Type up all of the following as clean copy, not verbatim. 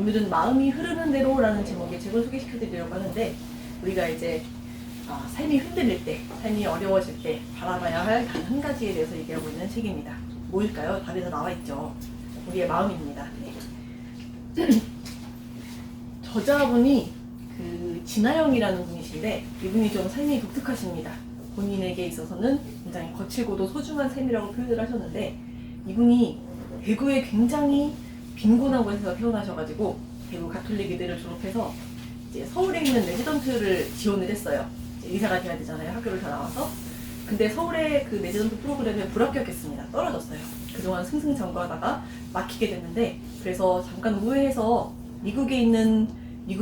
오늘은 마음이 흐르는 대로라는 제목의 책을 소개시켜드리려고 하는데, 우리가 이제 삶이 흔들릴 때, 삶이 어려워질 때 바라봐야 할 단 한 가지에 대해서 얘기하고 있는 책입니다. 뭐일까요? 답에서 나와 있죠. 우리의 마음입니다. 네. 저자분이 진아영이라는 분이신데, 이분이 좀 삶이 독특하십니다. 본인에게 있어서는 굉장히 거칠고도 소중한 삶이라고 표현을 하셨는데, 이분이 대구에 굉장히 빈곤한 곳에서 태어나셔가지고 대구 가톨릭 의대를 졸업해서 이제 서울에 있는 레지던트를 지원을 했어요. 이제 의사가 돼야 되잖아요, 학교를 다 나와서. 근데 서울의 그 레지던트 프로그램에 불합격했습니다. 떨어졌어요. 그동안 승승장구하다가 막히게 됐는데, 그래서 잠깐 우회해서 미국의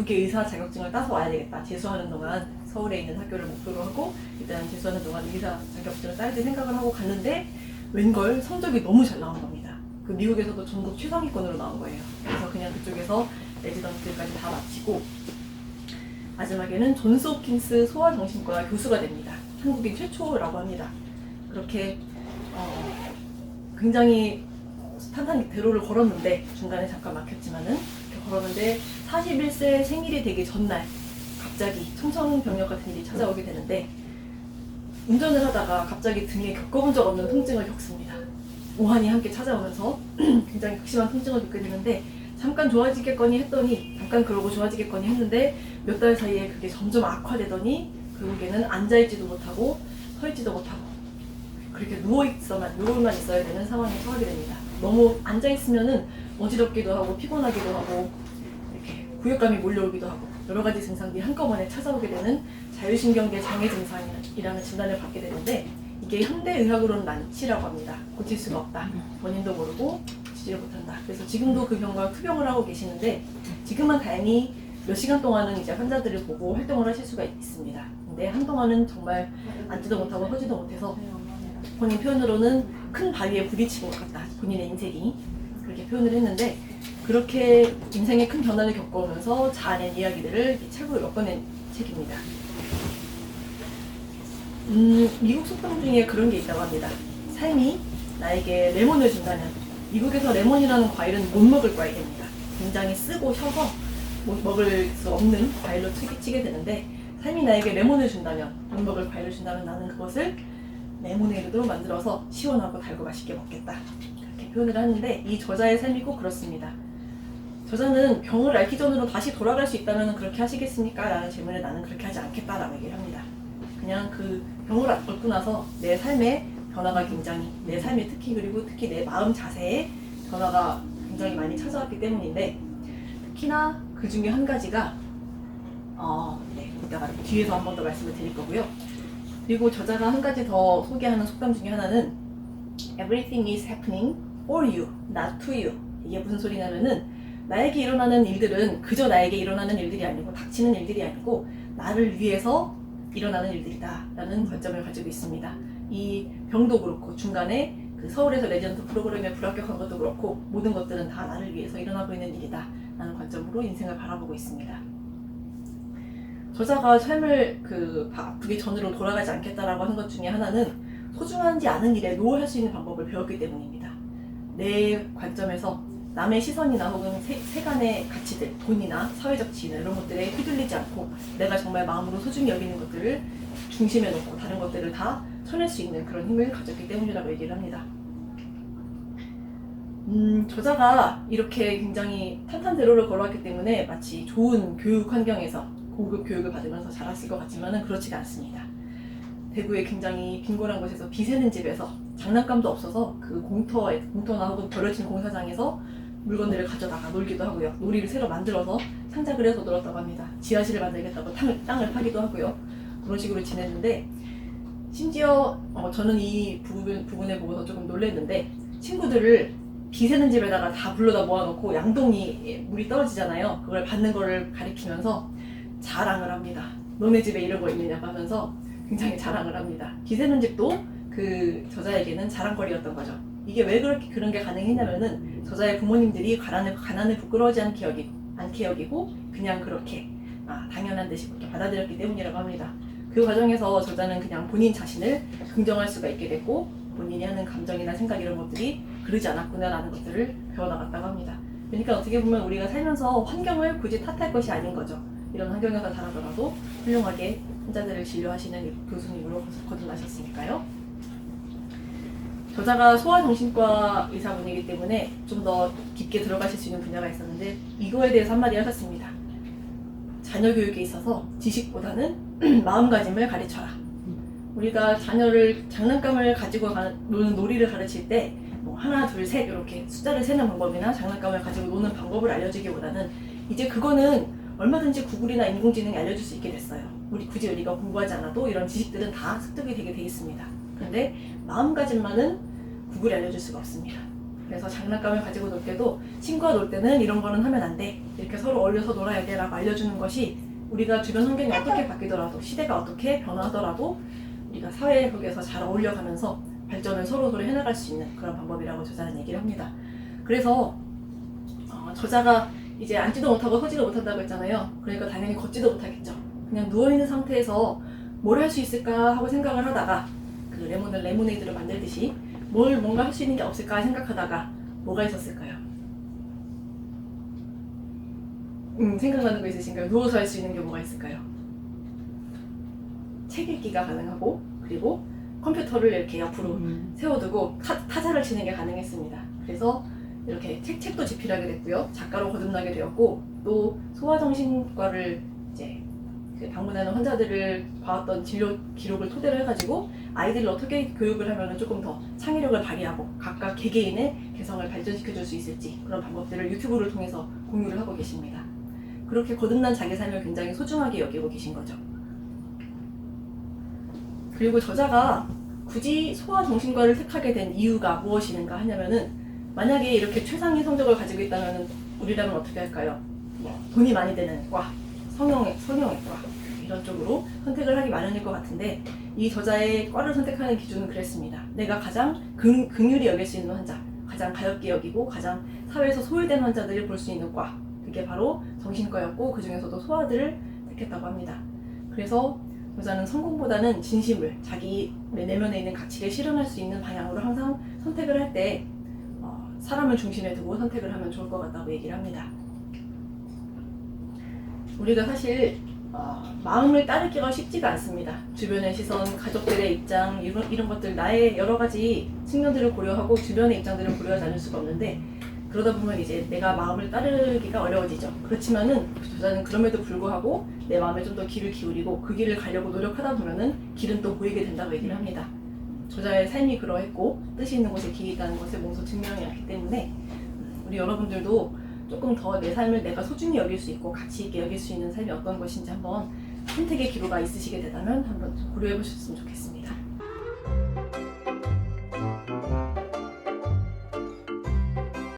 의사 자격증을 따서 와야 되겠다. 재수하는 동안 서울에 있는 학교를 목표로 하고 일단 재수하는 동안 의사 자격증을 따야지 생각을 하고 갔는데, 웬걸 성적이 너무 잘 나온 겁니다. 그 미국에서도 전국 최상위권으로 나온 거예요. 그래서 그냥 그쪽에서 레지던트까지 다 마치고 마지막에는 존스 홉킨스 소아정신과 교수가 됩니다. 한국인 최초라고 합니다. 그렇게 굉장히 탄탄히 대로를 걸었는데, 중간에 잠깐 막혔지만은 이렇게 걸었는데 41세 생일이 되기 전날 갑자기 청천벽력 같은 일이 찾아오게 되는데, 운전을 하다가 갑자기 등에 겪어본 적 없는 통증을 겪습니다. 오한이 함께 찾아오면서 굉장히 극심한 통증을 겪게 되는데, 잠깐 좋아지겠거니 했더니, 잠깐 그러고 좋아지겠거니 했는데 몇 달 사이에 그게 점점 악화되더니 결국에는 앉아있지도 못하고 서있지도 못하고 그렇게 누워만 있어야 되는 상황에 처하게 됩니다. 너무 앉아있으면은 어지럽기도 하고 피곤하기도 하고 이렇게 구역감이 몰려오기도 하고 여러 가지 증상들이 한꺼번에 찾아오게 되는 자율신경계 장애 증상이라는 진단을 받게 되는데, 이게 현대의학으로는 난치라고 합니다. 고칠 수가 없다. 본인도 모르고 고치지를 못한다. 그래서 지금도 그 병과 투병을 하고 계시는데, 지금은 다행히 몇 시간 동안은 이제 환자들을 보고 활동을 하실 수가 있습니다. 근데 한동안은 정말 앉지도 못하고 서지도 못해서 본인 표현으로는 큰 바위에 부딪힌 것 같다. 본인의 인생이 그렇게 표현을 했는데, 그렇게 인생의 큰 변화를 겪어오면서 자아낸 이야기들을 이 책으로 엮어낸 책입니다. 미국 속담 중에 그런 게 있다고 합니다. 삶이 나에게 레몬을 준다면, 미국에서 레몬이라는 과일은 못 먹을 과일입니다. 굉장히 쓰고 셔서 먹을 수 없는 과일로 치게 되는데, 삶이 나에게 레몬을 준다면, 못 먹을 과일을 준다면 나는 그것을 레모네이드로 만들어서 시원하고 달고 맛있게 먹겠다. 그렇게 표현을 하는데, 이 저자의 삶이 꼭 그렇습니다. 저자는 병을 앓기 전으로 다시 돌아갈 수 있다면 그렇게 하시겠습니까? 라는 질문에 나는 그렇게 하지 않겠다라고 얘기를 합니다. 그냥 그 병을 앓고 나서 내 삶의 변화가 굉장히, 내 삶의 특히 내 마음 자세에 변화가 굉장히 많이 찾아왔기 때문인데, 특히나 그 중에 한 가지가 이따가 뒤에서 한 번 더 말씀을 드릴 거고요. 그리고 저자가 한 가지 더 소개하는 속담 중에 하나는 Everything is happening for you, not to you. 이게 무슨 소리냐면은, 나에게 일어나는 일들은 그저 나에게 일어나는 일들이 아니고, 닥치는 일들이 아니고 나를 위해서 일어나는 일들이다 라는 관점을 가지고 있습니다. 이 병도 그렇고, 중간에 그 서울에서 레지던트 프로그램에 불합격한 것도 그렇고, 모든 것들은 다 나를 위해서 일어나고 있는 일이다 라는 관점으로 인생을 바라보고 있습니다. 저자가 삶을 아프기 전으로 돌아가지 않겠다라고 하는 것 중에 하나는, 소중하지 않은 일에 노할 수 있는 방법을 배웠기 때문입니다. 내 관점에서 남의 시선이나 혹은 세간의 가치들, 돈이나 사회적 지위 이런 것들에 휘둘리지 않고, 내가 정말 마음으로 소중히 여기는 것들을 중심에 놓고 다른 것들을 다 쳐낼 수 있는 그런 힘을 가졌기 때문이라고 얘기를 합니다. 저자가 이렇게 굉장히 탄탄대로를 걸어왔기 때문에 마치 좋은 교육 환경에서 고급 교육을 받으면서 자랐을 것 같지만은 그렇지가 않습니다. 대구에 굉장히 빈곤한 곳에서 비 새는 집에서 장난감도 없어서 그 공터나 혹은 버려진 공사장에서 물건들을 가져다가 놀기도 하고요. 놀이를 새로 만들어서 창작을 해서 놀았다고 합니다. 지하실을 만들겠다고 땅을 파기도 하고요. 그런 식으로 지냈는데, 심지어 저는 이 부분에 보고서 조금 놀랐는데, 친구들을 비 새는 집에다가 다 불러다 모아놓고 양동이 물이 떨어지잖아요. 그걸 받는 거를 가리키면서 자랑을 합니다. 너네 집에 이런 거 있느냐고 하면서 굉장히 자랑을 합니다. 비 새는 집도 그 저자에게는 자랑거리였던 거죠. 이게 왜 그렇게 그런 게 가능했냐면은, 저자의 부모님들이 가난을 부끄러워하지 않게 여기고 그냥 그렇게 당연한 듯이 그렇게 받아들였기 때문이라고 합니다. 그 과정에서 저자는 그냥 본인 자신을 긍정할 수가 있게 됐고, 본인이 하는 감정이나 생각 이런 것들이 그러지 않았구나라는 것들을 배워나갔다고 합니다. 그러니까 어떻게 보면 우리가 살면서 환경을 굳이 탓할 것이 아닌 거죠. 이런 환경에서 자라더라도 훌륭하게 환자들을 진료하시는 교수님으로 거듭나셨으니까요. 저자가 소아정신과 의사분이기 때문에 좀 더 깊게 들어가실 수 있는 분야가 있었는데 이거에 대해서 한마디 하셨습니다. 자녀 교육에 있어서 지식보다는 마음가짐을 가르쳐라. 우리가 자녀를 장난감을 가지고 노는 놀이를 가르칠 때 뭐 하나, 둘, 셋 이렇게 숫자를 세는 방법이나 장난감을 가지고 노는 방법을 알려주기보다는 이제 그거는 얼마든지 구글이나 인공지능이 알려줄 수 있게 됐어요. 굳이 우리가 공부하지 않아도 이런 지식들은 다 습득이 되게 돼 있습니다. 그런데 마음가짐만은 구글이 알려줄 수가 없습니다. 그래서 장난감을 가지고 놀 때도 친구와 놀 때는 이런 거는 하면 안 돼. 이렇게 서로 어울려서 놀아야 돼 라고 알려주는 것이 우리가 주변 환경이 어떻게 바뀌더라도 시대가 어떻게 변화하더라도 우리가 사회 속에서 잘 어울려가면서 발전을 서로 해나갈 수 있는 그런 방법이라고 저자는 얘기를 합니다. 그래서 저자가 이제 앉지도 못하고 서지도 못한다고 했잖아요. 그러니까 당연히 걷지도 못하겠죠. 그냥 누워있는 상태에서 뭘 할 수 있을까 하고 생각을 하다가 그 레모네이드를 만들듯이 뭔가 할 수 있는 게 없을까 생각하다가 뭐가 있었을까요? 생각나는 거 있으신가요? 누워서 할 수 있는 게 뭐가 있을까요? 책 읽기가 가능하고 그리고 컴퓨터를 이렇게 옆으로 세워두고 타자를 치는 게 가능했습니다. 그래서 이렇게 책도 집필하게 됐고요. 작가로 거듭나게 되었고 또 소아정신과를 이제 방문하는 환자들을 봐왔던 진료 기록을 토대로 해가지고 아이들을 어떻게 교육을 하면 조금 더 창의력을 발휘하고 각각 개개인의 개성을 발전시켜줄 수 있을지 그런 방법들을 유튜브를 통해서 공유를 하고 계십니다. 그렇게 거듭난 자기 삶을 굉장히 소중하게 여기고 계신 거죠. 그리고 저자가 굳이 소아정신과를 택하게 된 이유가 무엇이는가 하냐면은 만약에 이렇게 최상의 성적을 가지고 있다면 우리라면 어떻게 할까요? 돈이 많이 되는 과, 성형외과 이런 쪽으로 선택을 하기 마련일 것 같은데 이 저자의 과를 선택하는 기준은 그랬습니다. 내가 가장 긍휼히 여길 수 있는 환자, 가장 가볍게 여기고 가장 사회에서 소외된 환자들을 볼 수 있는 과, 그게 바로 정신과였고 그 중에서도 소아들을 택했다고 합니다. 그래서 저자는 성공보다는 진심을 자기 내면에 있는 가치를 실현할 수 있는 방향으로 항상 선택을 할 때 사람을 중심에 두고 선택을 하면 좋을 것 같다고 얘기를 합니다. 우리가 사실 마음을 따르기가 쉽지가 않습니다. 주변의 시선, 가족들의 입장 이런 것들 나의 여러 가지 측면들을 고려하고 주변의 입장들을 고려하지 않을 수가 없는데 그러다 보면 이제 내가 마음을 따르기가 어려워지죠. 그렇지만은 저자는 그럼에도 불구하고 내 마음에 좀 더 귀를 기울이고 그 길을 가려고 노력하다 보면은 길은 또 보이게 된다고 얘기를 합니다. 저자의 삶이 그러했고 뜻이 있는 곳에 길이 있다는 것을 몸소 증명해왔기 때문에 우리 여러분들도 조금 더 내 삶을 내가 소중히 여길 수 있고 가치 있게 여길 수 있는 삶이 어떤 것인지 한번 선택의 기로가 있으시게 되다면 한번 고려해 보셨으면 좋겠습니다.